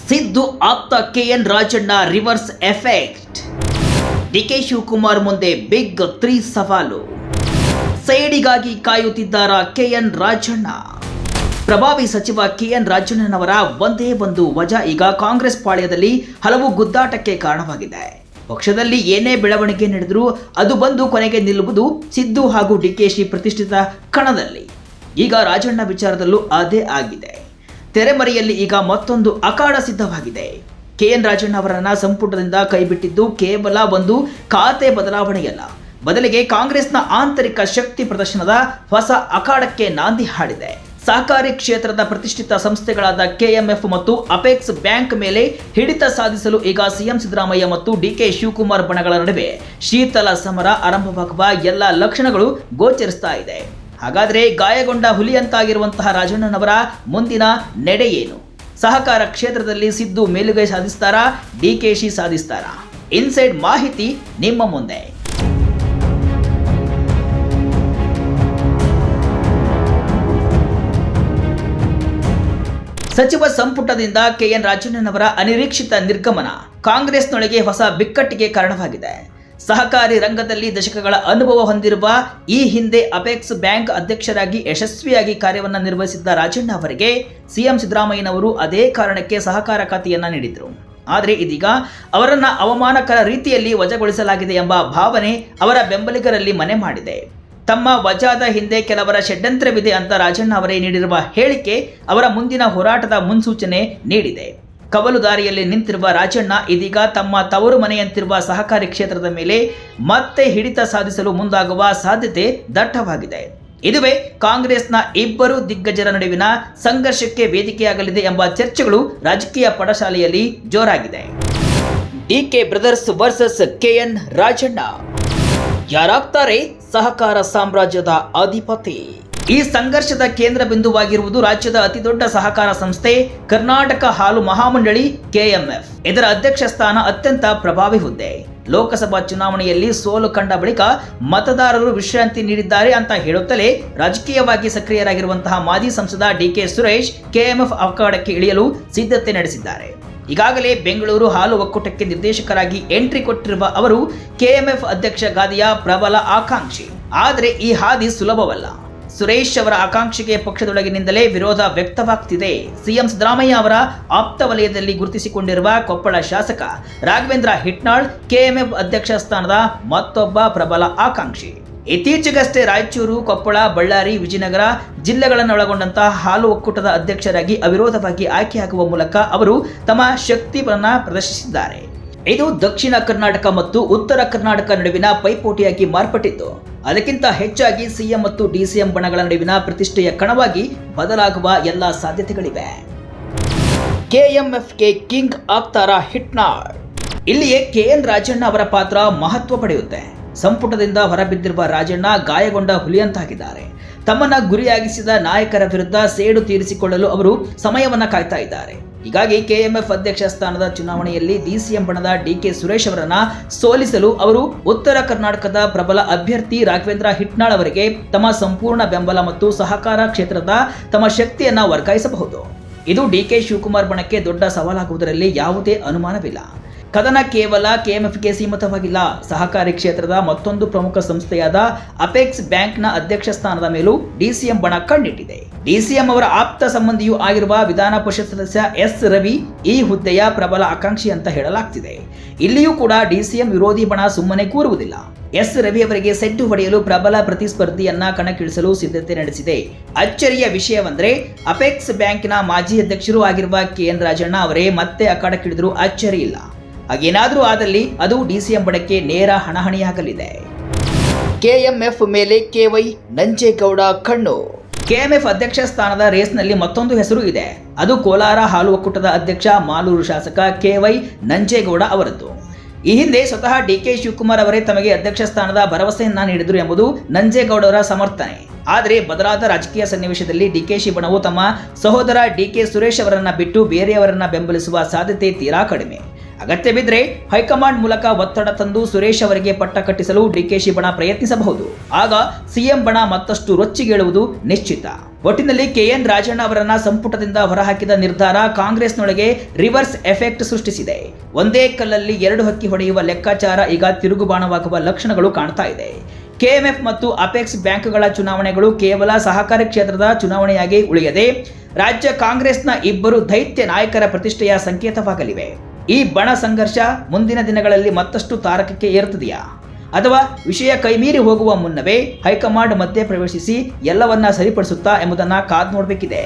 ಸಿದ್ದು ಆಪ್ತ KN Rajanna reverse effect. DK Shivakumar ಮುಂದೆ big 3 ಸವಾಲು. ಸೇಡಿಗಾಗಿ ಕಾಯುತ್ತಿದ್ದಾರ ಕೆಎನ್ ರಾಜಣ್ಣ. ಪ್ರಭಾವಿ ಸಚಿವ ಕೆಎನ್ ರಾಜಣ್ಣನವರ ಒಂದೇ ಒಂದು ವಜಾ ಈಗ ಕಾಂಗ್ರೆಸ್ ಪಾಳ್ಯದಲ್ಲಿ ಹಲವು ಗುದ್ದಾಟಕ್ಕೆ ಕಾರಣವಾಗಿದೆ. ಪಕ್ಷದಲ್ಲಿ ಏನೇ ಬೆಳವಣಿಗೆ ನಡೆದರೂ ಅದು ಬಂದು ಕೊನೆಗೆ ನಿಲ್ಲುವುದು ಸಿದ್ದು ಹಾಗೂ ಡಿಕೆಶಿ ಪ್ರತಿಷ್ಠಿತ ಕಣದಲ್ಲಿ. ಈಗ ರಾಜಣ್ಣ ವಿಚಾರದಲ್ಲೂ ಅದೇ ಆಗಿದೆ. ತೆರೆಮರೆಯಲ್ಲಿ ಈಗ ಮತ್ತೊಂದು ಅಖಾಡ ಸಿದ್ಧವಾಗಿದೆ. ಕೆಎನ್ ರಾಜಣ್ಣ ಅವರನ್ನ ಸಂಪುಟದಿಂದ ಕೈಬಿಟ್ಟಿದ್ದು ಕೇವಲ ಒಂದು ಖಾತೆ ಬದಲಾವಣೆಯಲ್ಲ, ಬದಲಿಗೆ ಕಾಂಗ್ರೆಸ್ನ ಆಂತರಿಕ ಶಕ್ತಿ ಪ್ರದರ್ಶನದ ಹೊಸ ಅಖಾಡಕ್ಕೆ ನಾಂದಿ ಹಾಡಿದೆ. ಸಹಕಾರಿ ಕ್ಷೇತ್ರದ ಪ್ರತಿಷ್ಠಿತ ಸಂಸ್ಥೆಗಳಾದ ಕೆಎಂಎಫ್ ಮತ್ತು ಅಪೆಕ್ಸ್ ಬ್ಯಾಂಕ್ ಮೇಲೆ ಹಿಡಿತ ಸಾಧಿಸಲು ಈಗ ಸಿಎಂ ಸಿದ್ದರಾಮಯ್ಯ ಮತ್ತು ಡಿಕೆ ಶಿವಕುಮಾರ್ ಬಣಗಳ ನಡುವೆ ಶೀತಲ ಸಮರ ಆರಂಭವಾಗುವ ಎಲ್ಲ ಲಕ್ಷಣಗಳು ಗೋಚರಿಸ್ತಾ ಇದೆ. ಹಾಗಾದರೆ ಗಾಯಗೊಂಡ ಹುಲಿಯಂತಾಗಿರುವಂತಹ ರಾಜಣ್ಣನವರ ಮುಂದಿನ ನಡೆ ಏನು? ಸಹಕಾರ ಕ್ಷೇತ್ರದಲ್ಲಿ ಸಿದ್ದು ಮೇಲುಗೈ ಸಾಧಿಸ್ತಾರಾ, ಡಿಕೆಶಿ ಸಾಧಿಸ್ತಾರಾ? ಇನ್ಸೈಡ್ ಮಾಹಿತಿ ನಿಮ್ಮ ಮುಂದೆ. ಸಚಿವ ಸಂಪುಟದಿಂದ ಕೆಎನ್ ರಾಜಣ್ಣನವರ ಅನಿರೀಕ್ಷಿತ ನಿರ್ಗಮನ ಕಾಂಗ್ರೆಸ್ನೊಳಗೆ ಹೊಸ ಬಿಕ್ಕಟ್ಟಿಗೆ ಕಾರಣವಾಗಿದೆ. ಸಹಕಾರಿ ರಂಗದಲ್ಲಿ ದಶಕಗಳ ಅನುಭವ ಹೊಂದಿರುವ ಈ ಹಿಂದೆ ಅಪೆಕ್ಸ್ ಬ್ಯಾಂಕ್ ಅಧ್ಯಕ್ಷರಾಗಿ ಯಶಸ್ವಿಯಾಗಿ ಕಾರ್ಯವನ್ನು ನಿರ್ವಹಿಸಿದ್ದ ರಾಜಣ್ಣ ಅವರಿಗೆ ಸಿಎಂ ಸಿದ್ದರಾಮಯ್ಯನವರು ಅದೇ ಕಾರಣಕ್ಕೆ ಸಹಕಾರ ಖಾತೆಯನ್ನ ನೀಡಿದ್ರು. ಆದರೆ ಇದೀಗ ಅವರನ್ನ ಅವಮಾನಕರ ರೀತಿಯಲ್ಲಿ ವಜಾಗೊಳಿಸಲಾಗಿದೆ ಎಂಬ ಭಾವನೆ ಅವರ ಬೆಂಬಲಿಗರಲ್ಲಿ ಮನೆ ಮಾಡಿದೆ. ತಮ್ಮ ವಜಾದ ಹಿಂದೆ ಕೆಲವರ ಷಡ್ಯಂತ್ರವಿದೆ ಅಂತ ರಾಜಣ್ಣ ಅವರೇ ನೀಡಿರುವ ಹೇಳಿಕೆ ಅವರ ಮುಂದಿನ ಹೋರಾಟದ ಮುನ್ಸೂಚನೆ ನೀಡಿದೆ. ಕವಲು ದಾರಿಯಲ್ಲಿ ನಿಂತಿರುವ ರಾಜಣ್ಣ ಇದೀಗ ತಮ್ಮ ತವರು ಮನೆಯಂತಿರುವ ಸಹಕಾರಿ ಕ್ಷೇತ್ರದ ಮೇಲೆ ಮತ್ತೆ ಹಿಡಿತ ಸಾಧಿಸಲು ಮುಂದಾಗುವ ಸಾಧ್ಯತೆ ದಟ್ಟವಾಗಿದೆ. ಇದುವೇ ಕಾಂಗ್ರೆಸ್ನ ಇಬ್ಬರು ದಿಗ್ಗಜರ ನಡುವಿನ ಸಂಘರ್ಷಕ್ಕೆ ವೇದಿಕೆಯಾಗಲಿದೆ ಎಂಬ ಚರ್ಚೆಗಳು ರಾಜಕೀಯ ಪಡಸಾಲೆಯಲ್ಲಿ ಜೋರಾಗಿದೆ. DK brothers versus KN Rajanna. ಯಾರಾಗ್ತಾರೆ ಸಹಕಾರ ಸಾಮ್ರಾಜ್ಯದ ಅಧಿಪತಿ? ಈ ಸಂಘರ್ಷದ ಕೇಂದ್ರ ಬಿಂದುವಾಗಿರುವುದು ರಾಜ್ಯದ ಅತಿದೊಡ್ಡ ಸಹಕಾರ ಸಂಸ್ಥೆ ಕರ್ನಾಟಕ ಹಾಲು ಮಹಾಮಂಡಳಿ ಕೆಎಂಎಫ್. ಇದರ ಅಧ್ಯಕ್ಷ ಸ್ಥಾನ ಅತ್ಯಂತ ಪ್ರಭಾವಿ ಹುದ್ದೆ. ಲೋಕಸಭಾ ಚುನಾವಣೆಯಲ್ಲಿ ಸೋಲು ಕಂಡ ಬಳಿಕ ಮತದಾರರು ವಿಶ್ರಾಂತಿ ನೀಡಿದ್ದಾರೆ ಅಂತ ಹೇಳುತ್ತಲೇ ರಾಜಕೀಯವಾಗಿ ಸಕ್ರಿಯರಾಗಿರುವಂತಹ ಮಾಜಿ ಸಂಸದ ಡಿಕೆ ಸುರೇಶ್ ಕೆಎಂಎಫ್ ಅಖಾಡಕ್ಕೆ ಇಳಿಯಲು ಸಿದ್ಧತೆ ನಡೆಸಿದ್ದಾರೆ. ಈಗಾಗಲೇ ಬೆಂಗಳೂರು ಹಾಲು ಒಕ್ಕೂಟಕ್ಕೆ ನಿರ್ದೇಶಕರಾಗಿ ಎಂಟ್ರಿ ಕೊಟ್ಟಿರುವ ಅವರು ಕೆಎಂಎಫ್ ಅಧ್ಯಕ್ಷ ಗಾದಿಯ ಪ್ರಬಲ ಆಕಾಂಕ್ಷಿ. ಆದರೆ ಈ ಹಾದಿ ಸುಲಭವಲ್ಲ. ಸುರೇಶ್ ಅವರ ಆಕಾಂಕ್ಷೆಗೆ ಪಕ್ಷದೊಳಗಿನಿಂದಲೇ ವಿರೋಧ ವ್ಯಕ್ತವಾಗ್ತಿದೆ. ಸಿಎಂ ಸಿದ್ದರಾಮಯ್ಯ ಅವರ ಆಪ್ತ ವಲಯದಲ್ಲಿ ಗುರುತಿಸಿಕೊಂಡಿರುವ ಕೊಪ್ಪಳ ಶಾಸಕ ರಾಘವೇಂದ್ರ ಹಿಟ್ನಾಳ್ ಕೆಎಂಎಫ್ ಅಧ್ಯಕ್ಷ ಸ್ಥಾನದ ಮತ್ತೊಬ್ಬ ಪ್ರಬಲ ಆಕಾಂಕ್ಷಿ. ಇತ್ತೀಚೆಗಷ್ಟೇ ರಾಯಚೂರು, ಕೊಪ್ಪಳ, ಬಳ್ಳಾರಿ, ವಿಜಯನಗರ ಜಿಲ್ಲೆಗಳನ್ನೊಳಗೊಂಡಂತಹ ಹಾಲು ಒಕ್ಕೂಟದ ಅಧ್ಯಕ್ಷರಾಗಿ ಅವಿರೋಧವಾಗಿ ಆಯ್ಕೆಯಾಗುವ ಮೂಲಕ ಅವರು ತಮ್ಮ ಶಕ್ತಿಯನ್ನು ಪ್ರದರ್ಶಿಸಿದ್ದಾರೆ. ಇದು ದಕ್ಷಿಣ ಕರ್ನಾಟಕ ಮತ್ತು ಉತ್ತರ ಕರ್ನಾಟಕ ನಡುವಿನ ಪೈಪೋಟಿಯಾಗಿ ಮಾರ್ಪಟ್ಟಿದ್ದು ಅದಕ್ಕಿಂತ ಹೆಚ್ಚಾಗಿ ಸಿಎಂ ಮತ್ತು ಡಿಸಿಎಂ ಬಣಗಳ ನಡುವಿನ ಪ್ರತಿಷ್ಠೆಯ ಕಣವಾಗಿ ಬದಲಾಗುವ ಎಲ್ಲ ಸಾಧ್ಯತೆಗಳಿವೆ. ಕೆಎಂಎಫ್ಗೆ ಕಿಂಗ್ ಆಗ್ತಾರಾ ಹಿಟ್ನಾಳ್? ಇಲ್ಲಿಯೇ ಕೆಎನ್ ರಾಜಣ್ಣ ಅವರ ಪಾತ್ರ ಮಹತ್ವ ಪಡೆಯುತ್ತೆ. ಸಂಪುಟದಿಂದ ಹೊರಬಿದ್ದಿರುವ ರಾಜಣ್ಣ ಗಾಯಗೊಂಡ ಹುಲಿಯಂತಾಗಿದ್ದಾರೆ. ತಮ್ಮನ್ನ ಗುರಿಯಾಗಿಸಿದ ನಾಯಕರ ವಿರುದ್ಧ ಸೇಡು ತೀರಿಸಿಕೊಳ್ಳಲು ಅವರು ಸಮಯವನ್ನ ಕಾಯ್ತಾ ಇದ್ದಾರೆ. ಹೀಗಾಗಿ ಕೆಎಂಎಫ್ ಅಧ್ಯಕ್ಷ ಸ್ಥಾನದ ಚುನಾವಣೆಯಲ್ಲಿ ಡಿಸಿಎಂ ಬಣದ ಡಿಕೆ ಸುರೇಶ್ ಅವರನ್ನ ಸೋಲಿಸಲು ಅವರು ಉತ್ತರ ಕರ್ನಾಟಕದ ಪ್ರಬಲ ಅಭ್ಯರ್ಥಿ ರಾಘವೇಂದ್ರ ಹಿಟ್ನಾಳ್ ಅವರಿಗೆ ತಮ್ಮ ಸಂಪೂರ್ಣ ಬೆಂಬಲ ಮತ್ತು ಸಹಕಾರ ಕ್ಷೇತ್ರದ ತಮ್ಮ ಶಕ್ತಿಯನ್ನ ವರ್ಗಾಯಿಸಬಹುದು. ಇದು ಡಿಕೆ ಶಿವಕುಮಾರ್ ಬಣಕ್ಕೆ ದೊಡ್ಡ ಸವಾಲಾಗುವುದರಲ್ಲಿ ಯಾವುದೇ ಅನುಮಾನವಿಲ್ಲ. ಕದನ ಕೇವಲ ಕೆಎಂಎಫ್ಗೆ ಸೀಮಿತವಾಗಿಲ್ಲ. ಸಹಕಾರಿ ಕ್ಷೇತ್ರದ ಮತ್ತೊಂದು ಪ್ರಮುಖ ಸಂಸ್ಥೆಯಾದ ಅಪೆಕ್ಸ್ ಬ್ಯಾಂಕ್ನ ಅಧ್ಯಕ್ಷ ಸ್ಥಾನದ ಮೇಲೂ ಡಿಸಿಎಂ ಬಣ ಕಣ್ಣಿಟ್ಟಿದೆ. ಡಿಸಿಎಂ ಅವರ ಆಪ್ತ ಸಂಬಂಧಿಯೂ ಆಗಿರುವ ವಿಧಾನ ಪರಿಷತ್ ಸದಸ್ಯ ಎಸ್ ರವಿ ಈ ಹುದ್ದೆಯ ಪ್ರಬಲ ಆಕಾಂಕ್ಷಿ ಅಂತ ಹೇಳಲಾಗ್ತಿದೆ. ಇಲ್ಲಿಯೂ ಕೂಡ ಡಿಸಿಎಂ ವಿರೋಧಿ ಬಣ ಸುಮ್ಮನೆ ಕೂರುವುದಿಲ್ಲ. ಎಸ್ ರವಿ ಅವರಿಗೆ ಸೆಡ್ಡು ಹೊಡೆಯಲು ಪ್ರಬಲ ಪ್ರತಿಸ್ಪರ್ಧಿಯನ್ನ ಕಣಕ್ಕಿಳಿಸಲು ಸಿದ್ಧತೆ ನಡೆಸಿದೆ. ಅಚ್ಚರಿಯ ವಿಷಯವೆಂದರೆ ಅಪೆಕ್ಸ್ ಬ್ಯಾಂಕಿನ ಮಾಜಿ ಅಧ್ಯಕ್ಷರೂ ಆಗಿರುವ ಕೆಎನ್ ರಾಜಣ್ಣ ಅವರೇ ಮತ್ತೆ ಅಖಾಡಕ್ಕಿಳಿದರೂ ಅಚ್ಚರಿ ಇಲ್ಲ. ಹಾಗೇನಾದರೂ ಆದಲ್ಲಿ ಅದು ಡಿಸಿಎಂ ಬಣಕ್ಕೆ ನೇರ ಹಣಾಹಣಿಯಾಗಲಿದೆ. ಕೆಎಂಎಫ್ ಮೇಲೆ ಕೆವೈ ನಂಜೇಗೌಡ ಕಣ್ಣು. ಕೆಎಂಎಫ್ ಅಧ್ಯಕ್ಷ ಸ್ಥಾನದ ರೇಸ್ನಲ್ಲಿ ಮತ್ತೊಂದು ಹೆಸರು ಇದೆ. ಅದು ಕೋಲಾರ ಹಾಲು ಒಕ್ಕೂಟದ ಅಧ್ಯಕ್ಷ, ಮಾಲೂರು ಶಾಸಕ ಕೆವೈ ನಂಜೇಗೌಡ ಅವರದ್ದು. ಈ ಹಿಂದೆ ಸ್ವತಃ ಡಿಕೆ ಶಿವಕುಮಾರ್ ಅವರೇ ತಮಗೆ ಅಧ್ಯಕ್ಷ ಸ್ಥಾನದ ಭರವಸೆಯನ್ನ ನೀಡಿದರು ಎಂಬುದು ನಂಜೇಗೌಡರ ಸಮರ್ಥನೆ. ಆದರೆ ಬದಲಾದ ರಾಜಕೀಯ ಸನ್ನಿವೇಶದಲ್ಲಿ ಡಿಕೆಶಿ ಬಣವು ತಮ್ಮ ಸಹೋದರ ಡಿಕೆ ಸುರೇಶ್ ಅವರನ್ನ ಬಿಟ್ಟು ಬೇರೆಯವರನ್ನ ಬೆಂಬಲಿಸುವ ಸಾಧ್ಯತೆ ತೀರಾ ಕಡಿಮೆ. ಅಗತ್ಯ ಬಿದ್ದರೆ ಹೈಕಮಾಂಡ್ ಮೂಲಕ ಒತ್ತಡ ತಂದು ಸುರೇಶ್ ಅವರಿಗೆ ಪಟ್ಟ ಕಟ್ಟಿಸಲು ಡಿಕೆಶಿ ಬಣ ಪ್ರಯತ್ನಿಸಬಹುದು. ಆಗ ಸಿಎಂ ಬಣ ಮತ್ತಷ್ಟು ರೊಚ್ಚಿಗೇಳುವುದು ನಿಶ್ಚಿತ. ಒಟ್ಟಿನಲ್ಲಿ ಕೆಎನ್ ರಾಜಣ್ಣ ಅವರನ್ನ ಸಂಪುಟದಿಂದ ಹೊರಹಾಕಿದ ನಿರ್ಧಾರ ಕಾಂಗ್ರೆಸ್ನೊಳಗೆ ರಿವರ್ಸ್ ಎಫೆಕ್ಟ್ ಸೃಷ್ಟಿಸಿದೆ. ಒಂದೇ ಕಲ್ಲಲ್ಲಿ ಎರಡು ಹಕ್ಕಿ ಹೊಡೆಯುವ ಲೆಕ್ಕಾಚಾರ ಈಗ ತಿರುಗುಬಾಣವಾಗುವ ಲಕ್ಷಣಗಳು ಕಾಣ್ತಾ ಇದೆ. ಕೆಎಂಎಫ್ ಮತ್ತು ಅಪೆಕ್ಸ್ ಬ್ಯಾಂಕ್ಗಳ ಚುನಾವಣೆಗಳು ಕೇವಲ ಸಹಕಾರಿ ಕ್ಷೇತ್ರದ ಚುನಾವಣೆಯಾಗಿ ಉಳಿಯದೆ ರಾಜ್ಯ ಕಾಂಗ್ರೆಸ್ನ ಇಬ್ಬರು ದೈತ್ಯ ನಾಯಕರ ಪ್ರತಿಷ್ಠೆಯ ಸಂಕೇತವಾಗಲಿವೆ. ಈ ಬಣ ಸಂಘರ್ಷ ಮುಂದಿನ ದಿನಗಳಲ್ಲಿ ಮತ್ತಷ್ಟು ತಾರಕಕ್ಕೆ ಏರುತ್ತದೆಯಾ ಅಥವಾ ವಿಷಯ ಕೈಮೀರಿ ಹೋಗುವ ಮುನ್ನವೇ ಹೈಕಮಾಂಡ್ ಮಧ್ಯೆ ಪ್ರವೇಶಿಸಿ ಎಲ್ಲವನ್ನ ಸರಿಪಡಿಸುತ್ತಾ ಎಂಬುದನ್ನು ಕಾದು ನೋಡಬೇಕಿದೆ.